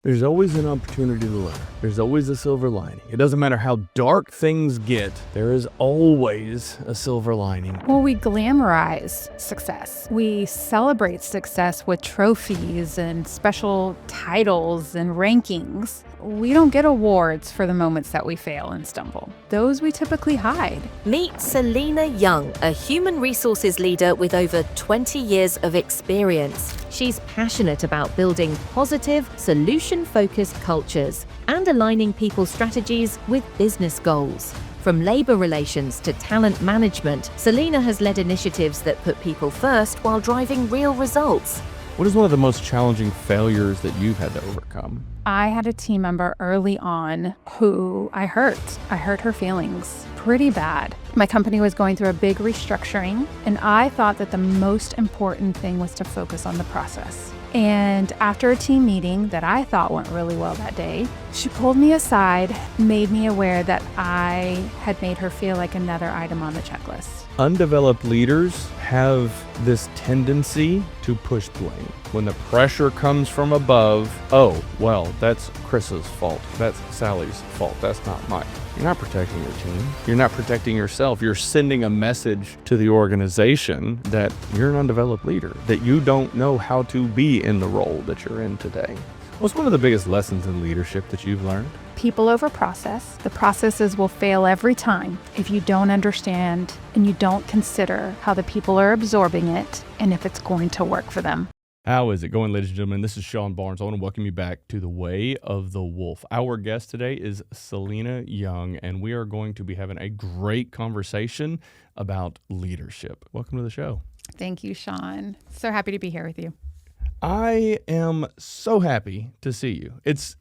There's always an opportunity to learn. There's always a silver lining. It doesn't matter how dark things get, there is always a silver lining. Well, we glamorize success. We celebrate success with trophies and special titles and rankings. We don't get awards for the moments that we fail and stumble. Those we typically hide. Meet Selena Young, a human resources leader with over 20 years of experience. She's passionate about building positive, solution-focused cultures and aligning people's strategies with business goals. From labor relations to talent management, Selena has led initiatives that put people first while driving real results. What is one of the most challenging failures that you've had to overcome? I had a team member early on who I hurt. I hurt her feelings pretty bad. My company was going through a big restructuring, and I thought that the most important thing was to focus on the process. And after a team meeting that I thought went really well that day, she pulled me aside, made me aware that I had made her feel like another item on the checklist. Undeveloped leaders have this tendency to push blame. When the pressure comes from above, oh, well, that's Chris's fault. That's Sally's fault. That's not mine. You're not protecting your team. You're not protecting yourself. You're sending a message to the organization that you're an undeveloped leader, that you don't know how to be in the role that you're in today. What's one of the biggest lessons in leadership that you've learned? People over process. The processes will fail every time if you don't understand and you don't consider how the people are absorbing it and if it's going to work for them. How is it going, ladies and gentlemen? This is Sean Barnes. I want to welcome you back to The Way of the Wolf. Our guest today is Selena Young, and we are going to be having a great conversation about leadership. Welcome to the show. Thank you, Sean. So happy to be here with you. I am so happy to see you. It's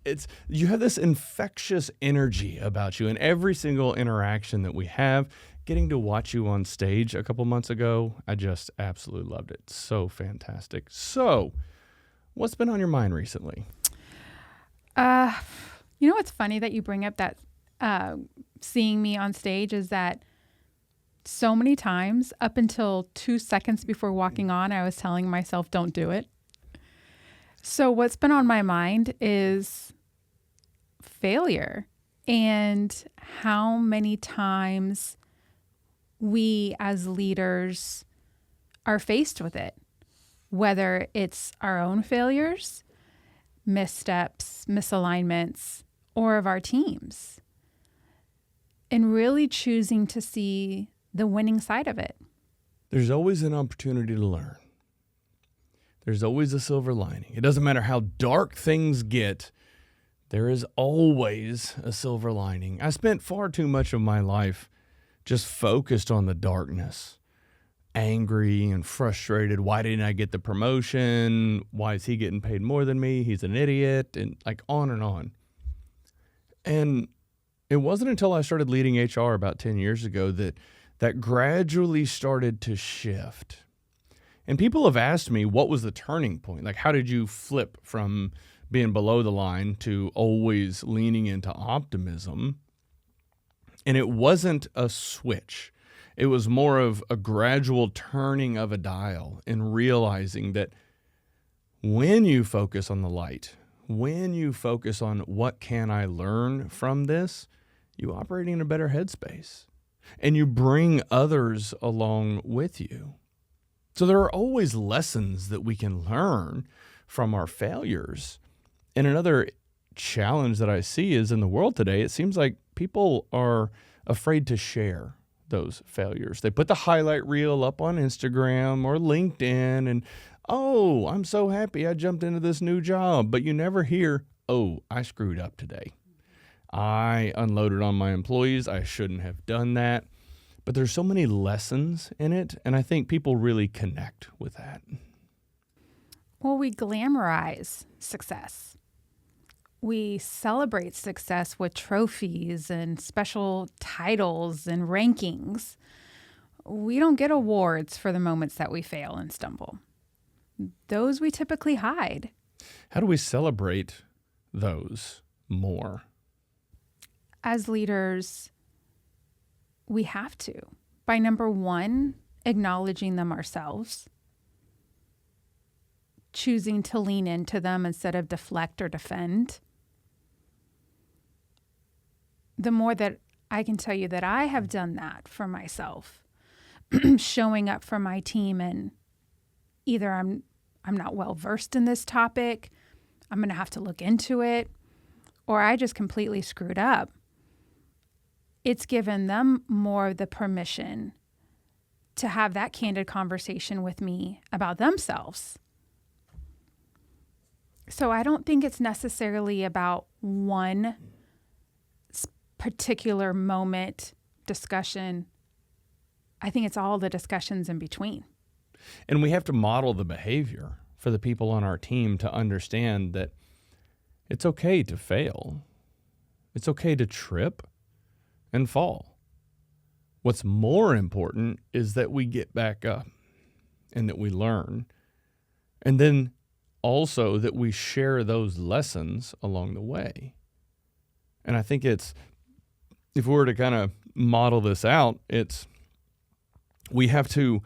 you have this infectious energy about you, and every single interaction that we have. Getting to watch you on stage a couple months ago, I just absolutely loved it. So fantastic. So, what's been on your mind recently? What's funny that you bring up that seeing me on stage is that so many times up until 2 seconds before walking on, I was telling myself, don't do it. So what's been on my mind is failure and how many times we as leaders are faced with it, whether it's our own failures, missteps, misalignments, or of our teams, and really choosing to see the winning side of it. There's always an opportunity to learn. There's always a silver lining. It doesn't matter how dark things get, there is always a silver lining. I spent far too much of my life just focused on the darkness, angry and frustrated. Why didn't I get the promotion? Why is he getting paid more than me? He's an idiot, and like on and on. And it wasn't until I started leading HR about 10 years ago that gradually started to shift. And people have asked me, what was the turning point? Like, how did you flip from being below the line to always leaning into optimism? And it wasn't a switch. It was more of a gradual turning of a dial and realizing that when you focus on the light, when you focus on what can I learn from this, you operate in a better headspace and you bring others along with you. So there are always lessons that we can learn from our failures. And another challenge that I see is in the world today, it seems like people are afraid to share those failures. They put the highlight reel up on Instagram or LinkedIn and, oh, I'm so happy I jumped into this new job. But you never hear, oh, I screwed up today. I unloaded on my employees. I shouldn't have done that. But there's so many lessons in it, and I think people really connect with that. Well, we glamorize success. We celebrate success with trophies and special titles and rankings. We don't get awards for the moments that we fail and stumble. Those we typically hide. How do we celebrate those more? As leaders, we have to. By number one, acknowledging them ourselves. choosing to lean into them instead of deflect or defend, the more that I can tell you that I have done that for myself, showing up for my team, and either I'm not well versed in this topic, I'm going to have to look into it, or I just completely screwed up. It's given them more of the permission to have that candid conversation with me about themselves. So I don't think it's necessarily about one particular moment discussion. I think it's all the discussions in between. And we have to model the behavior for the people on our team to understand that it's okay to fail. It's okay to trip and fall. What's more important is that we get back up and that we learn. And then also that we share those lessons along the way. And I think if we were to kind of model this out, we have to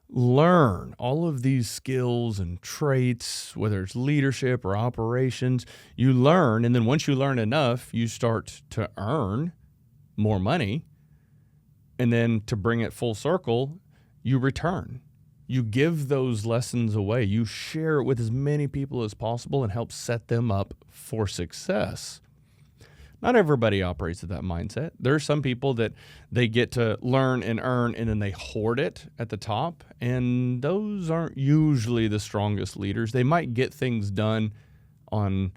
learn all of these skills and traits, whether it's leadership or operations. You learn, and then once you learn enough, you start to earn more money. And then to bring it full circle, you return. You give those lessons away. You share it with as many people as possible and help set them up for success. Not everybody operates with that mindset. There are some people that they get to learn and earn and then they hoard it at the top. And those aren't usually the strongest leaders. They might get things done on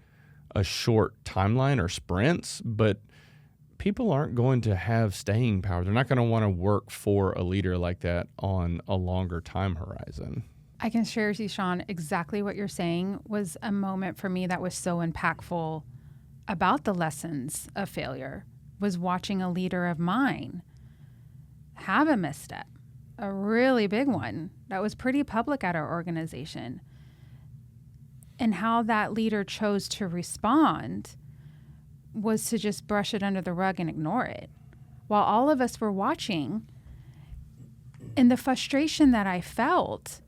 a short timeline or sprints, but people aren't going to have staying power. They're not going to want to work for a leader like that on a longer time horizon. I can share with you, Sean, exactly what you're saying was a moment for me that was so impactful about the lessons of failure, was watching a leader of mine have a misstep, a really big one that was pretty public at our organization, and how that leader chose to respond was to just brush it under the rug and ignore it, while all of us were watching. And the frustration that I felt,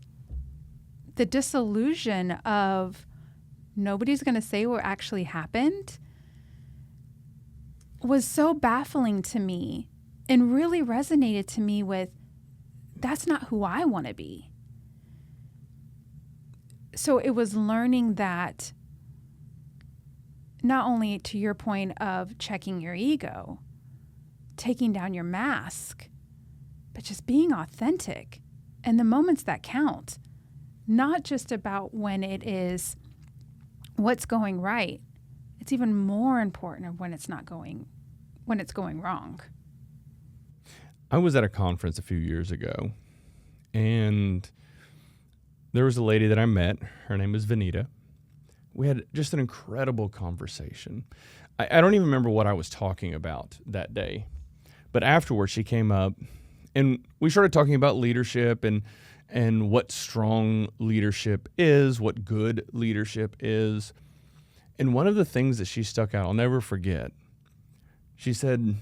the disillusion of nobody's going to say what actually happened, was so baffling to me and really resonated to me with, that's not who I want to be. So it was learning that, not only to your point of checking your ego, taking down your mask, but just being authentic and the moments that count, not just about when it is what's going right. It's even more important of when it's going wrong. I was at a conference a few years ago, and there was a lady that I met. Her name was Vanita. We had just an incredible conversation. I don't even remember what I was talking about that day, but afterwards she came up, and we started talking about leadership and what strong leadership is, what good leadership is. And one of the things that she stuck out, I'll never forget, she said,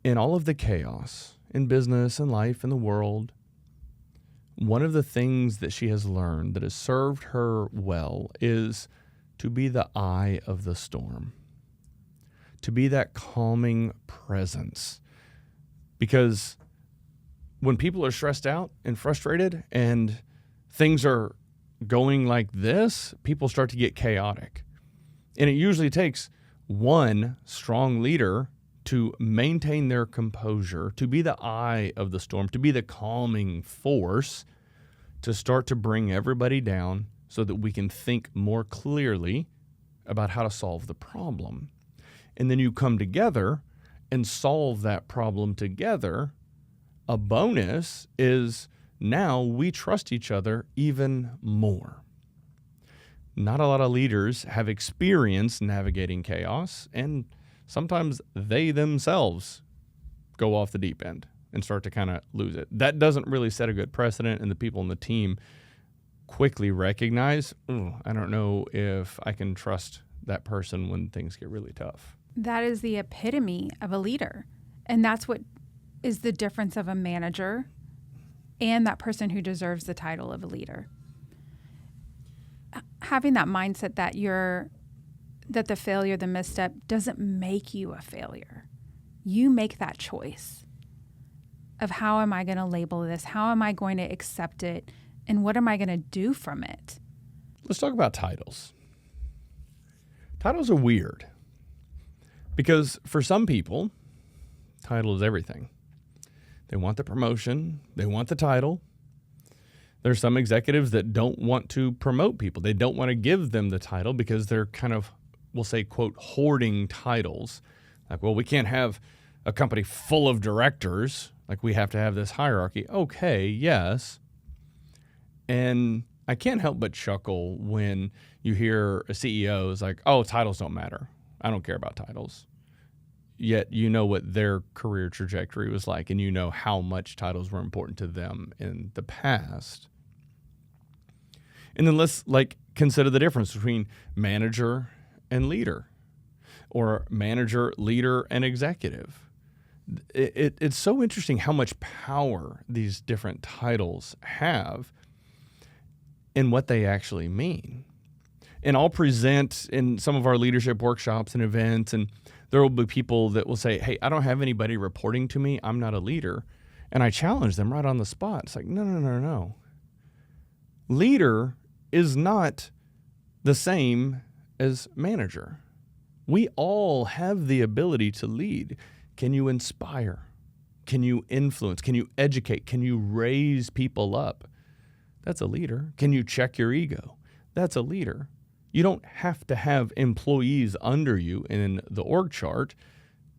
in all of the chaos in business and life and the world, one of the things that she has learned that has served her well is to be the eye of the storm, to be that calming presence. Because when people are stressed out and frustrated and things are going like this, people start to get chaotic. And it usually takes one strong leader to maintain their composure, to be the eye of the storm, to be the calming force, to start to bring everybody down so that we can think more clearly about how to solve the problem. And then you come together and solve that problem together. A bonus is now we trust each other even more. Not a lot of leaders have experience navigating chaos, and sometimes they themselves go off the deep end and start to kind of lose it. That doesn't really set a good precedent, and the people on the team quickly recognize, I don't know if I can trust that person when things get really tough. That is the epitome of a leader, and that's what is the difference of a manager and that person who deserves the title of a leader. having that mindset that the failure, the misstep doesn't make you a failure. You make that choice of how am I going to label this? How am I going to accept it? And what am I going to do from it? Let's talk about titles. Titles are weird because for some people, title is everything. They want the promotion. They want the title. There's some executives that don't want to promote people. They don't want to give them the title because they're kind of, we'll say, quote, hoarding titles. Like, well, we can't have a company full of directors. Like, we have to have this hierarchy. Okay, yes. And I can't help but chuckle when you hear a CEO is like, oh, titles don't matter. I don't care about titles. Yet you know what their career trajectory was like, and you know how much titles were important to them in the past. And then let's consider the difference between manager and leader, or manager, leader, and executive. It's so interesting how much power these different titles have and what they actually mean. And I'll present in some of our leadership workshops and events, and there will be people that will say, hey, I don't have anybody reporting to me. I'm not a leader. And I challenge them right on the spot. It's like, no. Leader is not the same as manager. We all have the ability to lead. Can you inspire? Can you influence? Can you educate? Can you raise people up? That's a leader. Can you check your ego? That's a leader. You don't have to have employees under you in the org chart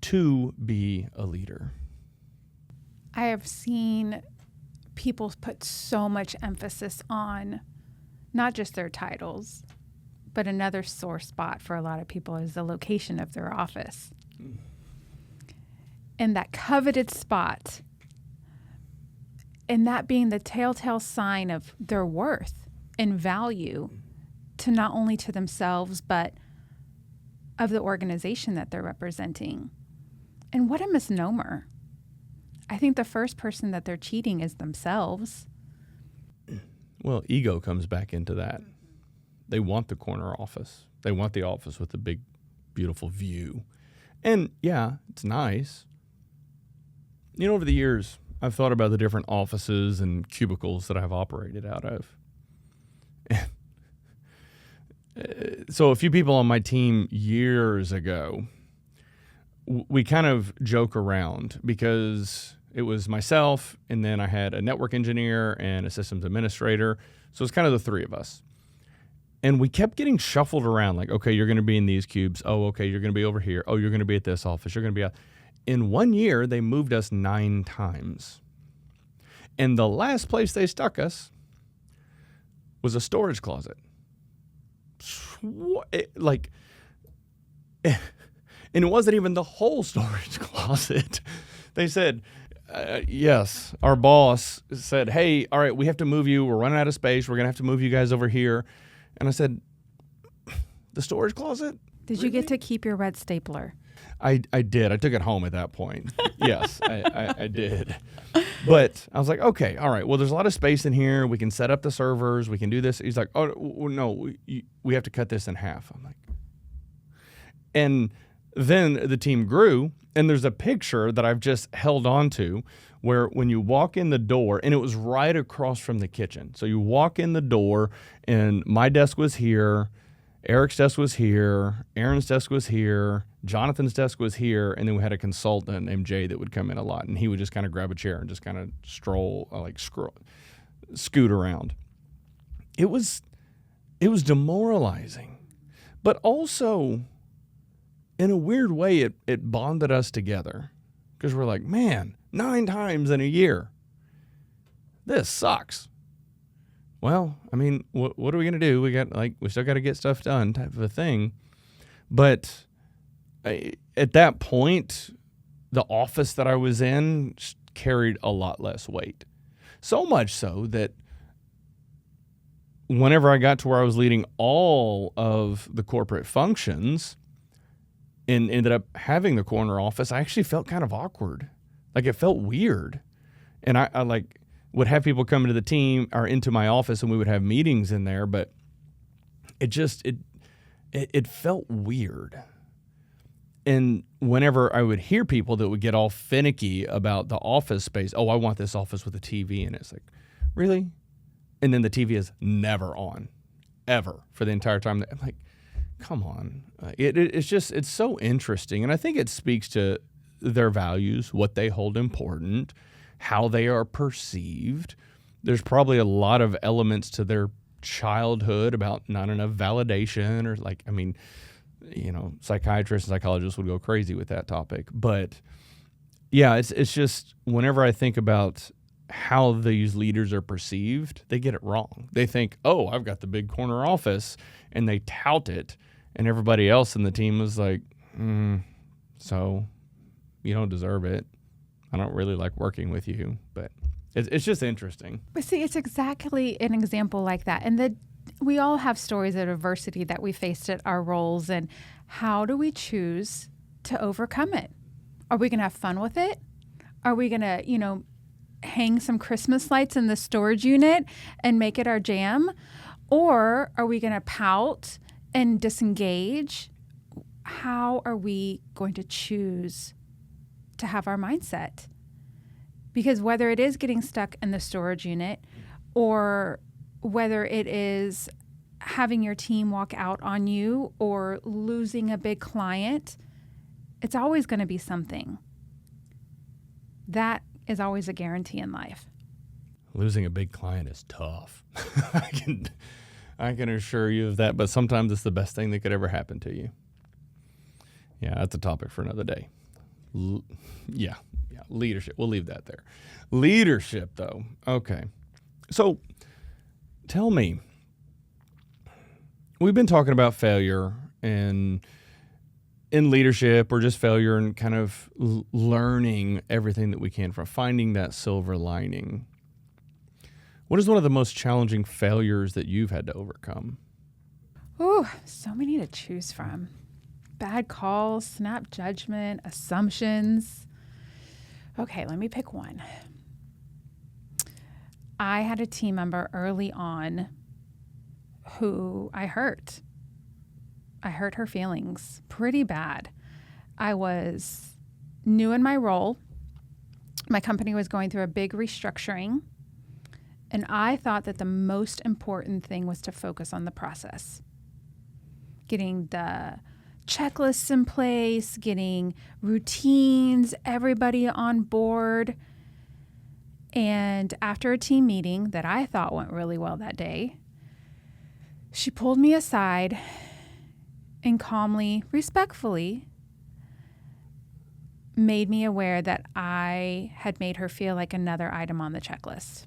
to be a leader. I have seen people put so much emphasis on not just their titles, but another sore spot for a lot of people is the location of their office. And that coveted spot, and that being the telltale sign of their worth and value to not only to themselves, but of the organization that they're representing. And what a misnomer. I think the first person that they're cheating is themselves. Well, ego comes back into that. They want the corner office. They want the office with the big, beautiful view. And yeah, it's nice. You know, over the years, I've thought about the different offices and cubicles that I've operated out of. So a few people on my team years ago, we kind of joke around because it was myself, and then I had a network engineer and a systems administrator. So it's kind of the three of us. And we kept getting shuffled around like, okay, you're going to be in these cubes. Oh, okay, you're going to be over here. Oh, you're going to be at this office. You're going to be out. In 1 year, they moved us 9 times. And the last place they stuck us was a storage closet. And it wasn't even the whole storage closet. They said, yes, our boss said, hey, all right, we have to move you. We're running out of space. We're going to have to move you guys over here. And I said, the storage closet? Did you get to keep your red stapler? I did. I took it home at that point. Yes, I did. But I was like, okay, all right. Well, there's a lot of space in here. We can set up the servers. We can do this. He's like, oh, no, we have to cut this in half. I'm like, and then the team grew, and there's a picture that I've just held on to where when you walk in the door, and it was right across from the kitchen. So you walk in the door, and my desk was here, Eric's desk was here, Aaron's desk was here, Jonathan's desk was here, and then we had a consultant named Jay that would come in a lot, and he would just kind of grab a chair and just kind of scoot around. It was demoralizing, but also in a weird way, it bonded us together because we're like, man, 9 times in a year. This sucks. Well, I mean, what are we going to do? We still got to get stuff done type of a thing. But at that point, the office that I was in carried a lot less weight. So much so that whenever I got to where I was leading all of the corporate functions and ended up having the corner office, I actually felt kind of awkward. Like it felt weird. And I would have people come into the team or into my office and we would have meetings in there, but it felt weird. And whenever I would hear people that would get all finicky about the office space, oh, I want this office with a TV in it. It's like, really? And then the TV is never on, ever, for the entire time. I'm like, come on. It's so interesting. And I think it speaks to their values, what they hold important, how they are perceived. There's probably a lot of elements to their childhood about not enough validation or psychiatrists and psychologists would go crazy with that topic. But yeah, it's just whenever I think about how these leaders are perceived, they get it wrong. They think, oh, I've got the big corner office, and they tout it, and everybody else in the team is like, so you don't deserve it. I don't really like working with you, but it's just interesting. But see, it's exactly an example like that. And we all have stories of adversity that we faced at our roles, and how do we choose to overcome it? Are we going to have fun with it? Are we going to, hang some Christmas lights in the storage unit and make it our jam? Or are we going to pout and disengage? How are we going to choose to have our mindset? Because whether it is getting stuck in the storage unit, or whether it is having your team walk out on you, or losing a big client, it's always going to be something. That is always a guarantee in life. Losing a big client is tough. I can assure you of that, but sometimes it's the best thing that could ever happen to you. Yeah, that's a topic for another day. Yeah, leadership. We'll leave that there. Leadership, though. Okay. So tell me, we've been talking about failure and in leadership, or just failure and kind of learning everything that we can from finding that silver lining. What is one of the most challenging failures that you've had to overcome? Ooh, so many to choose from. Bad calls, snap judgment, assumptions. Okay, let me pick one. I had a team member early on who I hurt. I hurt her feelings pretty bad. I was new in my role. My company was going through a big restructuring, and I thought that the most important thing was to focus on the process. Getting the checklists in place, getting routines, everybody on board. And after a team meeting that I thought went really well that day, she pulled me aside and calmly, respectfully, made me aware that I had made her feel like another item on the checklist.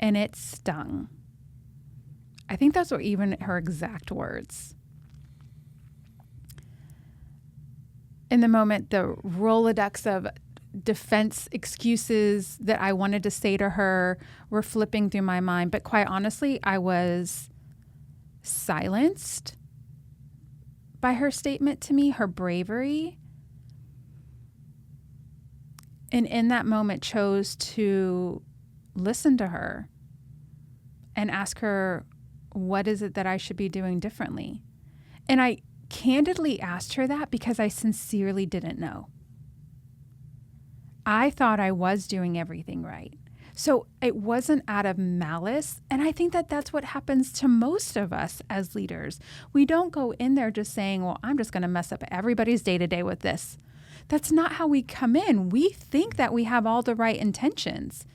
And it stung. I think those were even her exact words. In the moment, the Rolodex of defense excuses that I wanted to say to her were flipping through my mind. But quite honestly, I was silenced by her statement to me, her bravery. And in that moment, chose to listen to her and ask her, what is it that I should be doing differently? And I candidly asked her that because I sincerely didn't know. I thought I was doing everything right. So it wasn't out of malice. And I think that that's what happens to most of us as leaders. We don't go in there just saying, well, I'm just going to mess up everybody's day-to-day with this. That's not how we come in. We think that we have all the right intentions.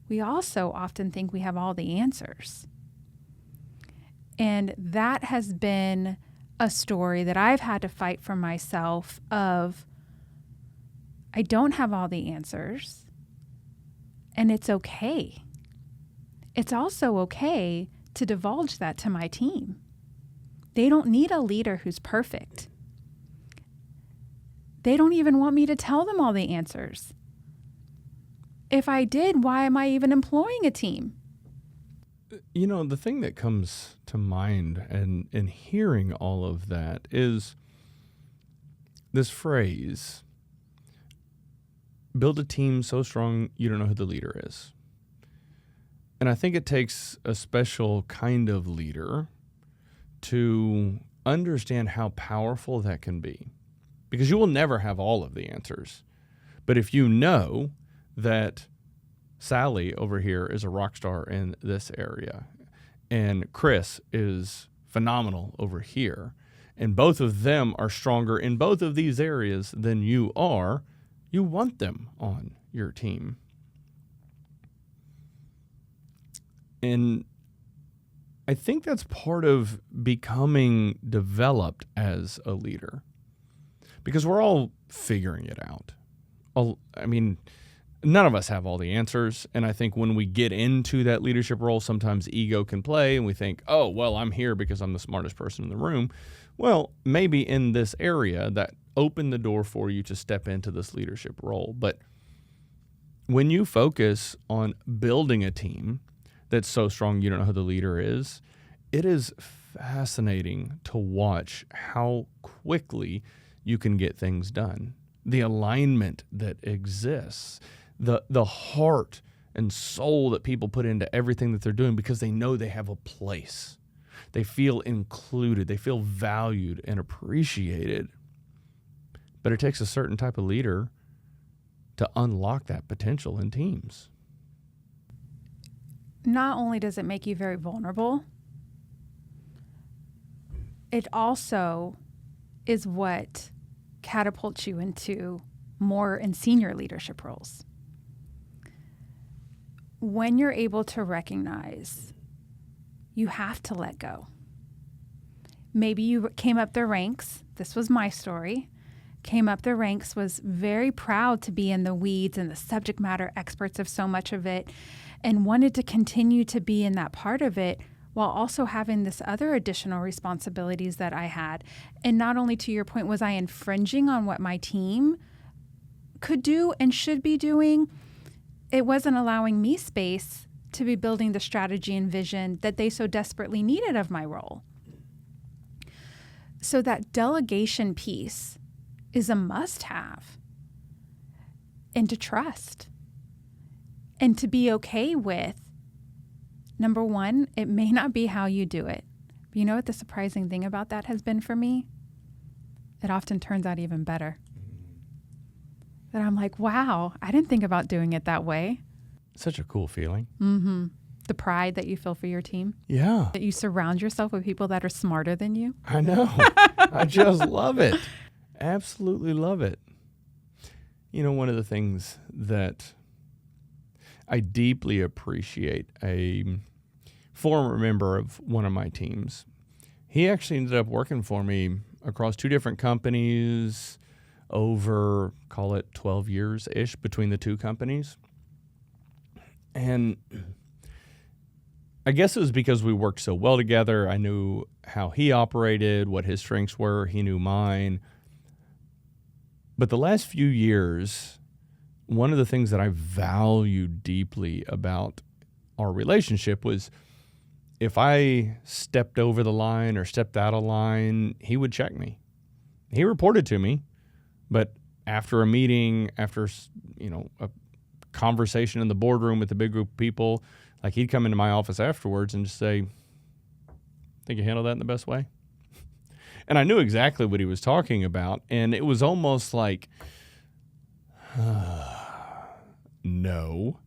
We also often think we have all the answers. And that has been a story that I've had to fight for myself of, I don't have all the answers, and it's okay. It's also okay to divulge that to my team. They don't need a leader who's perfect. They don't even want me to tell them all the answers. If I did, why am I even employing a team? You know, the thing that comes to mind in hearing all of that is this phrase, build a team so strong you don't know who the leader is. And I think it takes a special kind of leader to understand how powerful that can be. Because you will never have all of the answers. But if you know that Sally over here is a rock star in this area, and Chris is phenomenal over here, and both of them are stronger in both of these areas than you are, you want them on your team. And I think that's part of becoming developed as a leader, because we're all figuring it out. I mean, none of us have all the answers. And I think when we get into that leadership role, sometimes ego can play and we think, oh, well, I'm here because I'm the smartest person in the room. Well, maybe in this area that opened the door for you to step into this leadership role. But when you focus on building a team that's so strong you don't know who the leader is, it is fascinating to watch how quickly you can get things done. The alignment that exists, the heart and soul that people put into everything that they're doing because they know they have a place. They feel included. They feel valued and appreciated. But it takes a certain type of leader to unlock that potential in teams. Not only does it make you very vulnerable, it also is what catapults you into more and senior leadership roles. When you're able to recognize you have to let go. Maybe you came up the ranks. This was my story. Came up the ranks, was very proud to be in the weeds and the subject matter experts of so much of it, and wanted to continue to be in that part of it while also having this other additional responsibilities that I had. And not only, to your point, was I infringing on what my team could do and should be doing, it wasn't allowing me space to be building the strategy and vision that they so desperately needed of my role. So that delegation piece is a must-have. And to trust. And to be okay with, number one, it may not be how you do it. But you know what the surprising thing about that has been for me? It often turns out even better. That I'm like, wow, I didn't think about doing it that way. Such a cool feeling. Mm-hmm. The pride that you feel for your team. Yeah. That you surround yourself with people that are smarter than you. I know. I just love it. Absolutely love it. You know, one of the things that I deeply appreciate, a former member of one of my teams, he actually ended up working for me across 2 different companies over, call it 12 years-ish between the 2 companies. And I guess it was because we worked so well together. I knew how he operated, what his strengths were. He knew mine. But the last few years, one of the things that I valued deeply about our relationship was if I stepped over the line or stepped out of line, he would check me. He reported to me, but after a meeting, after, a conversation in the boardroom with a big group of people, like he'd come into my office afterwards and just say, think you handled that in the best way? And I knew exactly what he was talking about. And it was almost like, no,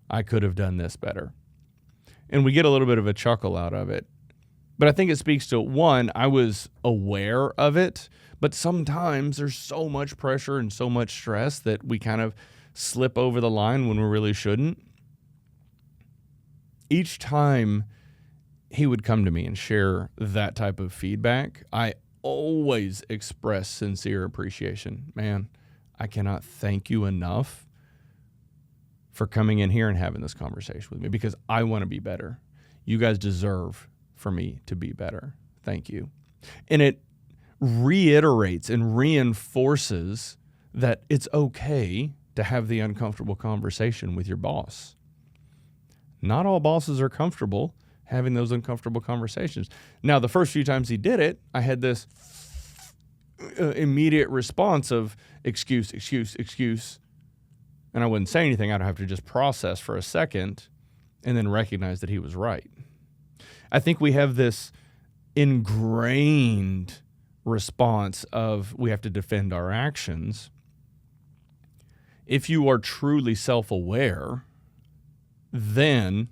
I could have done this better. And we get a little bit of a chuckle out of it. But I think it speaks to, one, I was aware of it, but sometimes there's so much pressure and so much stress that we kind of slip over the line when we really shouldn't. Each time he would come to me and share that type of feedback, I always express sincere appreciation. Man, I cannot thank you enough for coming in here and having this conversation with me because I want to be better. You guys deserve for me to be better. Thank you. And it reiterates and reinforces that it's okay to have the uncomfortable conversation with your boss. Not all bosses are comfortable having those uncomfortable conversations. Now, the first few times he did it, I had this immediate response of excuse. And I wouldn't say anything. I'd have to just process for a second and then recognize that he was right. I think we have this ingrained response of we have to defend our actions. If you are truly self-aware, then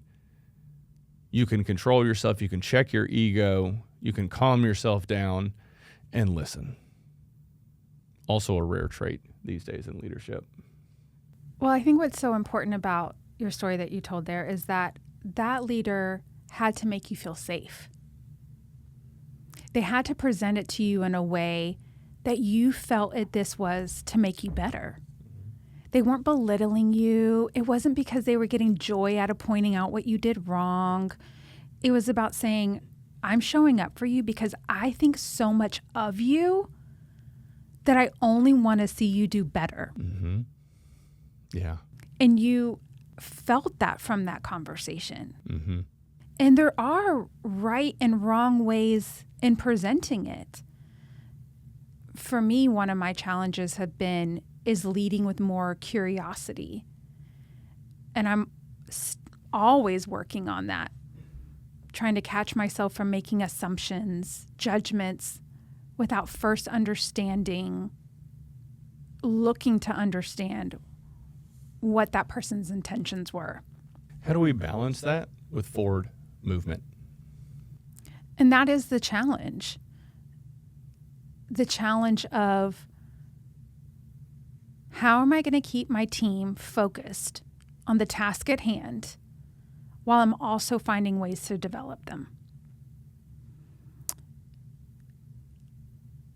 you can control yourself, you can check your ego, you can calm yourself down and listen. Also a rare trait these days in leadership. Well, I think what's so important about your story that you told there is that that leader had to make you feel safe. They had to present it to you in a way that you felt this was to make you better. They weren't belittling you. It wasn't because they were getting joy out of pointing out what you did wrong. It was about saying, I'm showing up for you because I think so much of you that I only want to see you do better. Mm-hmm. Yeah. And you felt that from that conversation. Mm-hmm. And there are right and wrong ways in presenting it. For me, one of my challenges is leading with more curiosity. And I'm always working on that, trying to catch myself from making assumptions, judgments, without first understanding, looking to understand what that person's intentions were. How do we balance that with forward movement? And that is the challenge. The challenge of how am I going to keep my team focused on the task at hand while I'm also finding ways to develop them?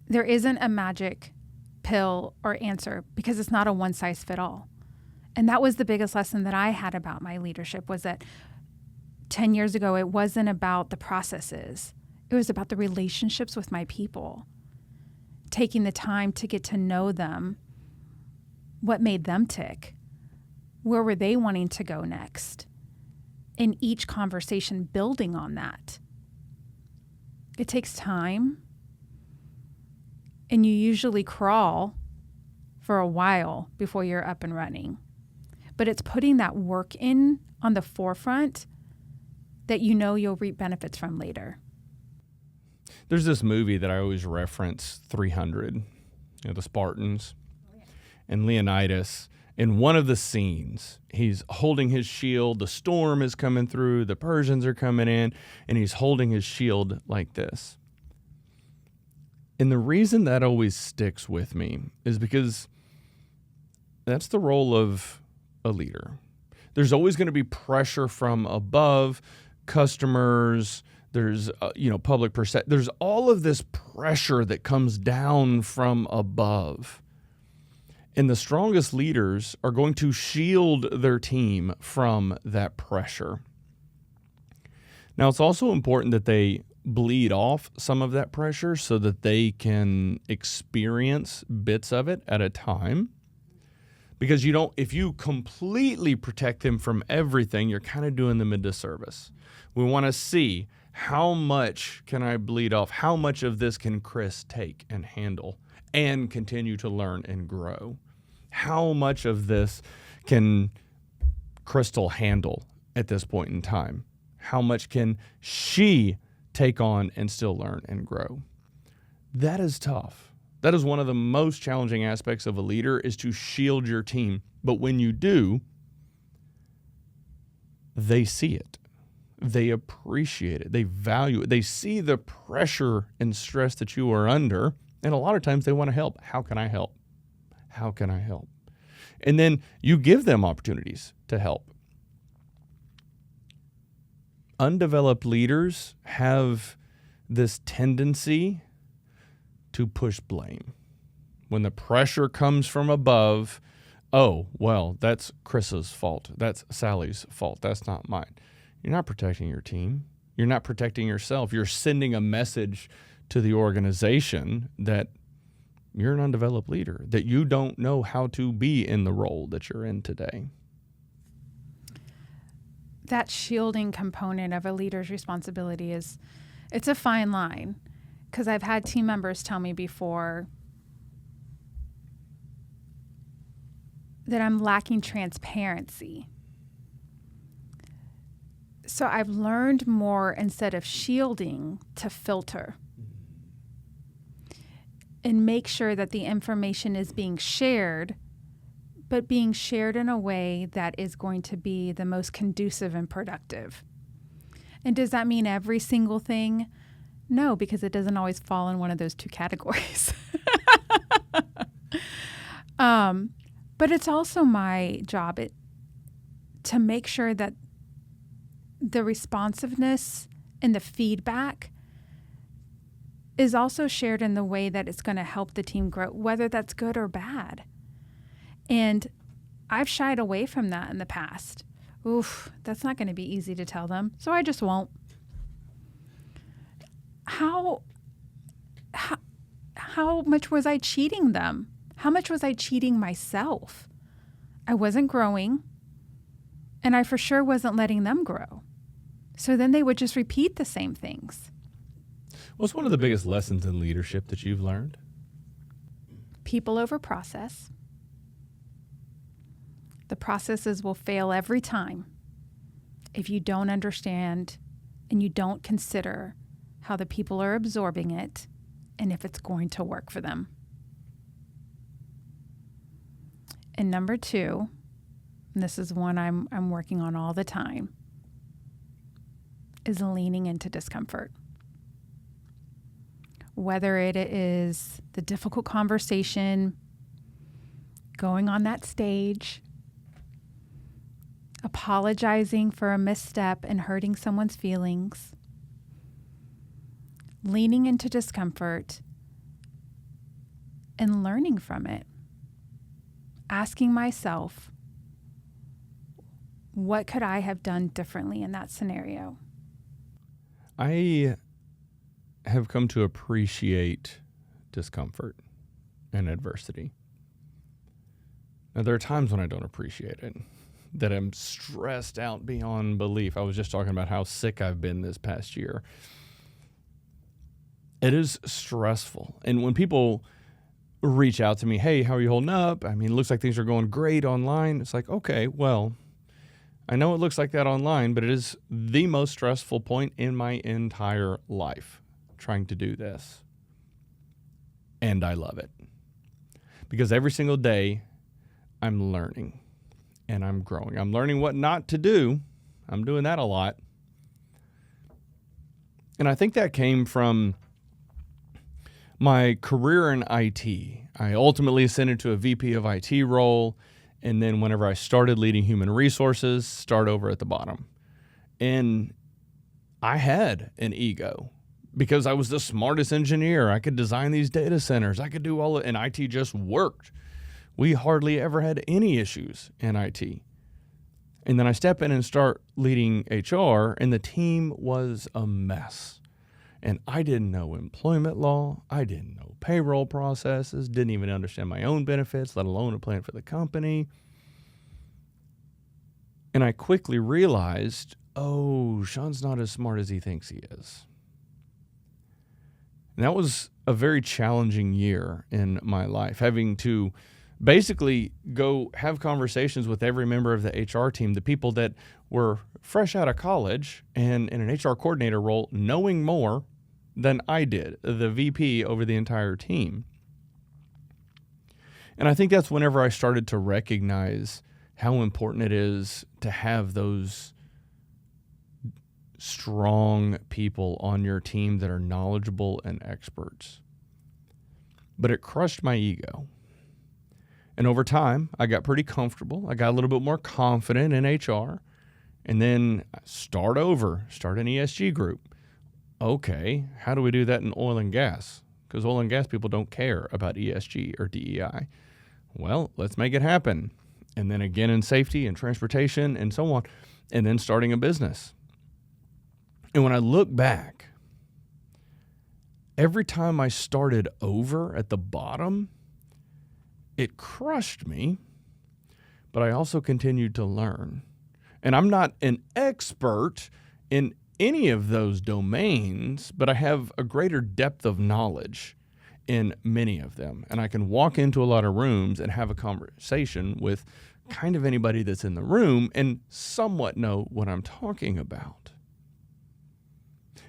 There isn't a magic pill or answer because it's not a one-size-fits-all. And that was the biggest lesson that I had about my leadership, was that 10 years ago, it wasn't about the processes. It was about the relationships with my people, taking the time to get to know them, what made them tick, where were they wanting to go next, in each conversation building on that. It takes time, and you usually crawl for a while before you're up and running. But it's putting that work in on the forefront that you know you'll reap benefits from later. There's this movie that I always reference, 300, the Spartans, and Leonidas. In one of the scenes, he's holding his shield. The storm is coming through. The Persians are coming in, and he's holding his shield like this. And the reason that always sticks with me is because that's the role of a leader. There's always going to be pressure from above, customers, there's public perception. There's all of this pressure that comes down from above. And the strongest leaders are going to shield their team from that pressure. Now, it's also important that they bleed off some of that pressure so that they can experience bits of it at a time. Because if you completely protect them from everything, you're kind of doing them a disservice. We want to see, how much can I bleed off? How much of this can Chris take and handle and continue to learn and grow? How much of this can Crystal handle at this point in time? How much can she take on and still learn and grow? That is tough. That is one of the most challenging aspects of a leader, is to shield your team. But when you do, they see it. They appreciate it. They value it. They see the pressure and stress that you are under. And a lot of times they want to help. How can I help? How can I help? And then you give them opportunities to help. Undeveloped leaders have this tendency to push blame. When the pressure comes from above, oh, well, that's Chris's fault. That's Sally's fault. That's not mine. You're not protecting your team. You're not protecting yourself. You're sending a message to the organization that you're an undeveloped leader, that you don't know how to be in the role that you're in today. That shielding component of a leader's responsibility it's a fine line. Because I've had team members tell me before that I'm lacking transparency. So I've learned more, instead of shielding, to filter and make sure that the information is being shared, but being shared in a way that is going to be the most conducive and productive. And does that mean every single thing? No, because it doesn't always fall in one of those two categories. But it's also my job to make sure that the responsiveness and the feedback is also shared in the way that it's going to help the team grow, whether that's good or bad. And I've shied away from that in the past. Oof, that's not going to be easy to tell them, so I just won't. How much was I cheating them? How much was I cheating myself? I wasn't growing, and I for sure wasn't letting them grow. So then they would just repeat the same things. What's one of the biggest lessons in leadership that you've learned? People over process. The processes will fail every time if you don't understand and you don't consider how the people are absorbing it and if it's going to work for them. And number 2, and this is one I'm working on all the time, is leaning into discomfort. Whether it is the difficult conversation, going on that stage, apologizing for a misstep and hurting someone's feelings, leaning into discomfort and learning from it, asking myself, what could I have done differently in that scenario? I have come to appreciate discomfort and adversity. Now, there are times when I don't appreciate it, that I'm stressed out beyond belief. I was just talking about how sick I've been this past year. It is stressful. And when people reach out to me, hey, how are you holding up? I mean, it looks like things are going great online. It's like, okay, well, I know it looks like that online, but it is the most stressful point in my entire life trying to do this. And I love it. Because every single day I'm learning and I'm growing. I'm learning what not to do. I'm doing that a lot. And I think that came from my career in IT. I ultimately ascended to a VP of IT role. And then whenever I started leading human resources, start over at the bottom. And I had an ego because I was the smartest engineer. I could design these data centers. I could do all of it, and IT just worked. We hardly ever had any issues in IT. And then I step in and start leading HR, and the team was a mess. And I didn't know employment law. I didn't know payroll processes, didn't even understand my own benefits, let alone a plan for the company. And I quickly realized, oh, Sean's not as smart as he thinks he is. And that was a very challenging year in my life, having to basically go have conversations with every member of the HR team, the people that were fresh out of college and in an HR coordinator role, knowing more than I did, the VP over the entire team. And I think that's whenever I started to recognize how important it is to have those strong people on your team that are knowledgeable and experts. But it crushed my ego. And over time, I got pretty comfortable. I got a little bit more confident in HR. And then start an ESG group. Okay, how do we do that in oil and gas? Because oil and gas people don't care about ESG or DEI. Well, let's make it happen. And then again in safety and transportation and so on. And then starting a business. And when I look back, every time I started over at the bottom, it crushed me, but I also continued to learn. And I'm not an expert in any of those domains, but I have a greater depth of knowledge. in many of them. And I can walk into a lot of rooms and have a conversation with kind of anybody that's in the room and somewhat know what I'm talking about.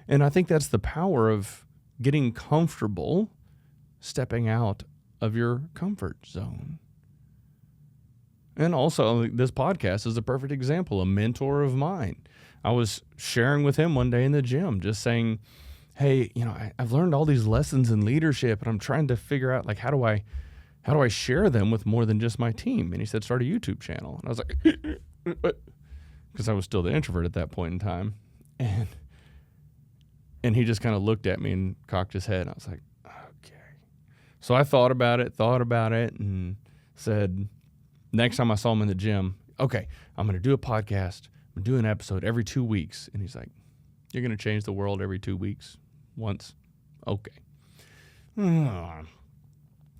And I think that's the power of getting comfortable stepping out of your comfort zone. And also, this podcast is a perfect example. A mentor of mine, I was sharing with him one day in the gym, just saying, hey, I've learned all these lessons in leadership, and I'm trying to figure out, like, how do I share them with more than just my team? And he said, start a YouTube channel. And I was like, because I was still the introvert at that point in time. And he just kind of looked at me and cocked his head. And I was like, okay. So I thought about it, and said, next time I saw him in the gym, okay, I'm going to do a podcast. I'm going to do an episode every 2 weeks. And he's like, you're going to change the world every 2 weeks? Once? Okay. And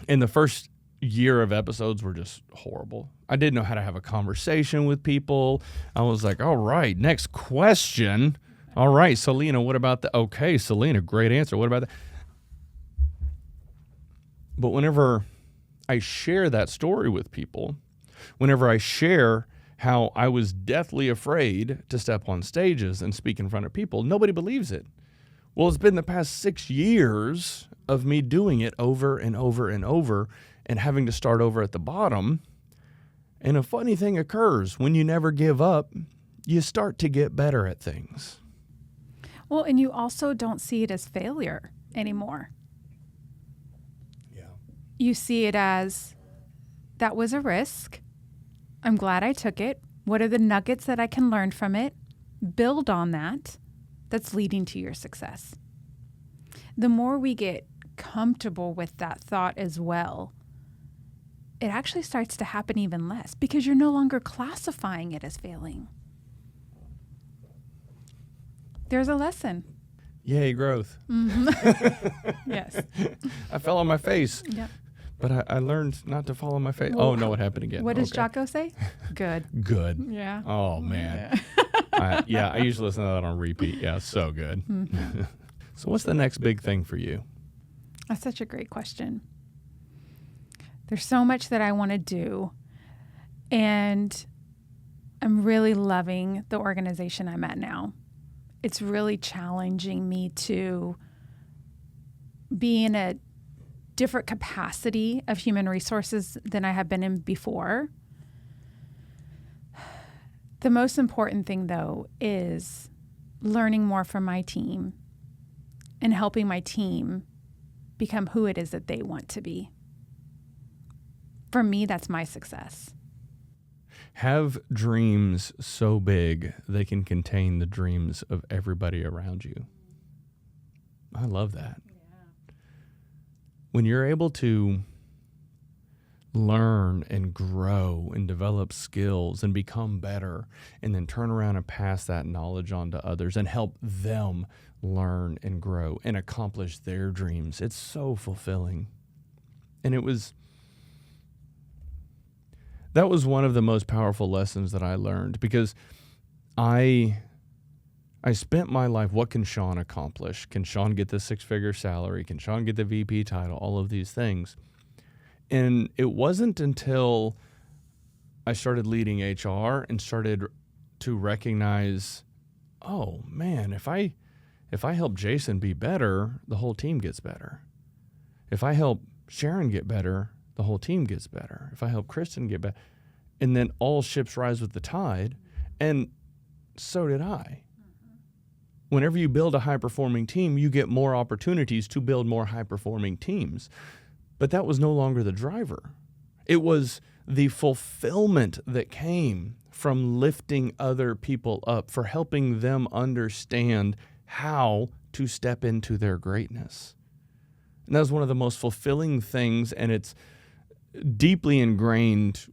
the first year of episodes were just horrible. I didn't know how to have a conversation with people. I was like, all right, next question. All right, Selena, what about that? Okay, Selena, great answer. What about that? But whenever I share that story with people, whenever I share how I was deathly afraid to step on stages and speak in front of people, nobody believes it. Well, it's been the past 6 years of me doing it over and over and over and having to start over at the bottom. And a funny thing occurs. When you never give up, you start to get better at things. Well, and you also don't see it as failure anymore. Yeah. You see it as, that was a risk. I'm glad I took it. What are the nuggets that I can learn from it? Build on that. That's leading to your success. The more we get comfortable with that thought as well, it actually starts to happen even less because you're no longer classifying it as failing. There's a lesson. Yay, growth. Mm-hmm. Yes. I fell on my face. Yep. But I learned not to fall on my face. Well, oh, no, it happened again. What does Jocko say? Good. Good. Yeah. Oh, man. Yeah. I used to listen to that on repeat. Yeah, so good. Mm-hmm. So what's the next big thing for you? That's such a great question. There's so much that I want to do, and I'm really loving the organization I'm at now. It's really challenging me to be in a different capacity of human resources than I have been in before. The most important thing, though, is learning more from my team and helping my team become who it is that they want to be. For me, that's my success. Have dreams so big they can contain the dreams of everybody around you. I love that. Yeah. When you're able to learn and grow and develop skills and become better and then turn around and pass that knowledge on to others and help them learn and grow and accomplish their dreams, it's so fulfilling. And that was one of the most powerful lessons that I learned, because I spent my life, what can Sean accomplish? Can Sean get the 6-figure salary? Can Sean get the VP title? All of these things. And it wasn't until I started leading HR and started to recognize, oh man, if I help Jason be better, the whole team gets better. If I help Sharon get better, the whole team gets better. If I help Kristen get better, and then all ships rise with the tide, and so did I. Whenever you build a high-performing team, you get more opportunities to build more high-performing teams. But that was no longer the driver. It was the fulfillment that came from lifting other people up, for helping them understand how to step into their greatness. And that was one of the most fulfilling things, and it's deeply ingrained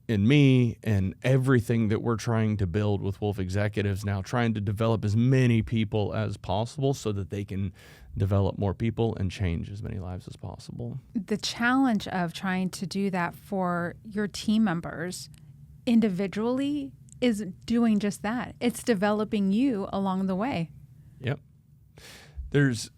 in me and everything that we're trying to build with Wolf Executives now, trying to develop as many people as possible so that they can develop more people and change as many lives as possible. The challenge of trying to do that for your team members individually is doing just that. It's developing you along the way. Yep. There's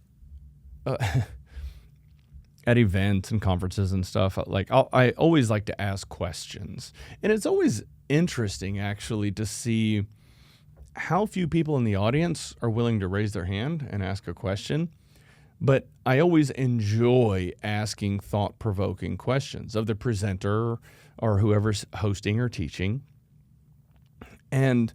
at events and conferences and stuff, I always like to ask questions. And it's always interesting, actually, to see how few people in the audience are willing to raise their hand and ask a question. But I always enjoy asking thought-provoking questions of the presenter or whoever's hosting or teaching. And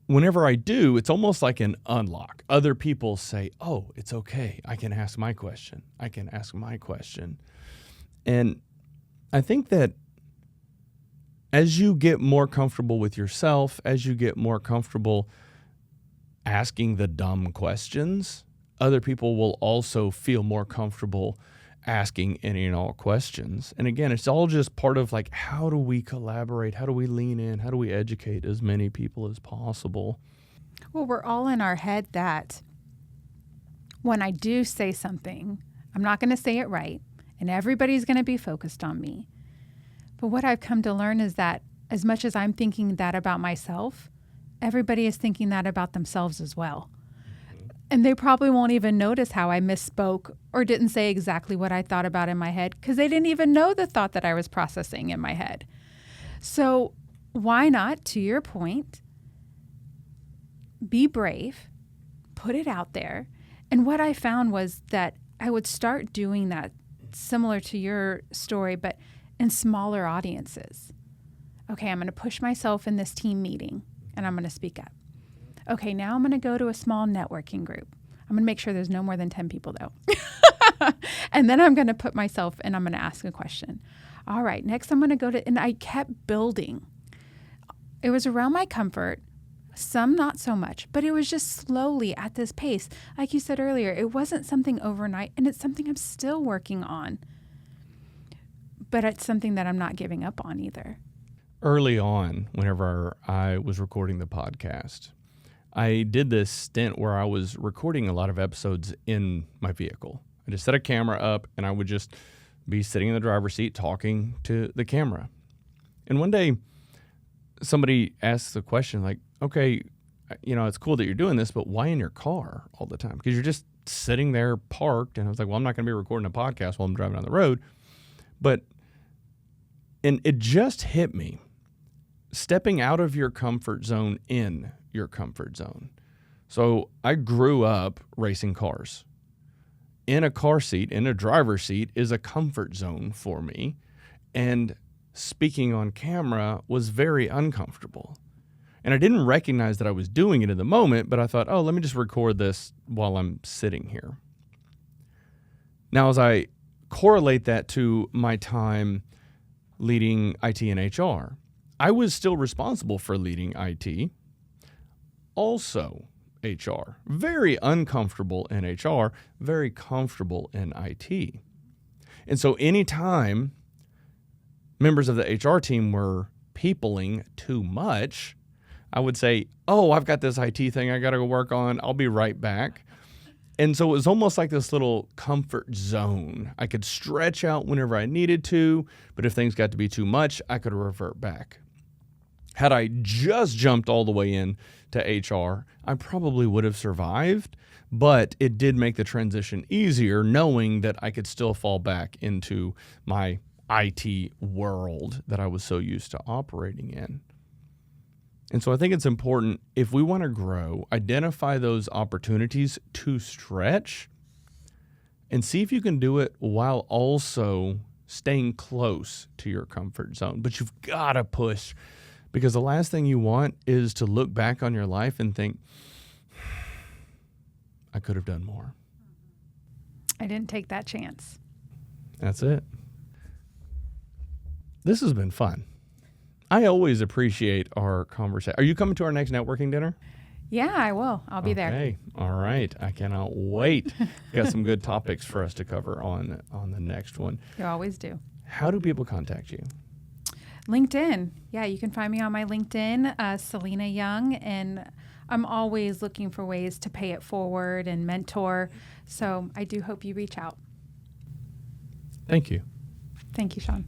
whenever I do, it's almost like an unlock. Other people say, oh, it's okay. I can ask my question. I can ask my question. And I think that as you get more comfortable with yourself, as you get more comfortable asking the dumb questions, other people will also feel more comfortable asking any and all questions. And again, it's all just part of like, how do we collaborate? How do we lean in? How do we educate as many people as possible? Well, we're all in our head that when I do say something, I'm not going to say it right, and everybody's going to be focused on me. But what I've come to learn is that as much as I'm thinking that about myself, everybody is thinking that about themselves as well. And they probably won't even notice how I misspoke or didn't say exactly what I thought about in my head because they didn't even know the thought that I was processing in my head. So why not, to your point, be brave, put it out there. And what I found was that I would start doing that, similar to your story, but in smaller audiences. Okay, I'm going to push myself in this team meeting and I'm going to speak up. Okay, now I'm going to go to a small networking group. I'm going to make sure there's no more than 10 people, though. And then I'm going to put myself and I'm going to ask a question. All right, next I'm going to go to, and I kept building. It was around my comfort, some not so much, but it was just slowly at this pace. Like you said earlier, it wasn't something overnight, and it's something I'm still working on. But it's something that I'm not giving up on either. Early on, whenever I was recording the podcast, I did this stint where I was recording a lot of episodes in my vehicle. I just set a camera up and I would just be sitting in the driver's seat talking to the camera. And one day somebody asked the question like, okay, it's cool that you're doing this, but why in your car all the time? Because you're just sitting there parked. And I was like, well, I'm not going to be recording a podcast while I'm driving on the road. And it just hit me. Stepping out of your comfort zone in your comfort zone. So I grew up racing cars. In a car seat, in a driver's seat, is a comfort zone for me. And speaking on camera was very uncomfortable. And I didn't recognize that I was doing it in the moment, but I thought, oh, let me just record this while I'm sitting here. Now, as I correlate that to my time leading IT and HR, I was still responsible for leading IT, also HR. Very uncomfortable in HR, very comfortable in IT. And so anytime members of the HR team were peopling too much, I would say, oh, I've got this IT thing I got to go work on. I'll be right back. And so it was almost like this little comfort zone. I could stretch out whenever I needed to, but if things got to be too much, I could revert back. Had I just jumped all the way in to HR, I probably would have survived, but it did make the transition easier knowing that I could still fall back into my IT world that I was so used to operating in. And so I think it's important, if we want to grow, identify those opportunities to stretch and see if you can do it while also staying close to your comfort zone. But you've got to push, because the last thing you want is to look back on your life and think, I could have done more. I didn't take that chance. That's it. This has been fun. I always appreciate our conversation. Are you coming to our next networking dinner? Yeah, I will. I'll be there. Okay. All right. I cannot wait. Got some good topics for us to cover on the next one. You always do. How do people contact you? LinkedIn. Yeah, you can find me on my LinkedIn, Selena Young, and I'm always looking for ways to pay it forward and mentor. So I do hope you reach out. Thank you. Thank you, Sean.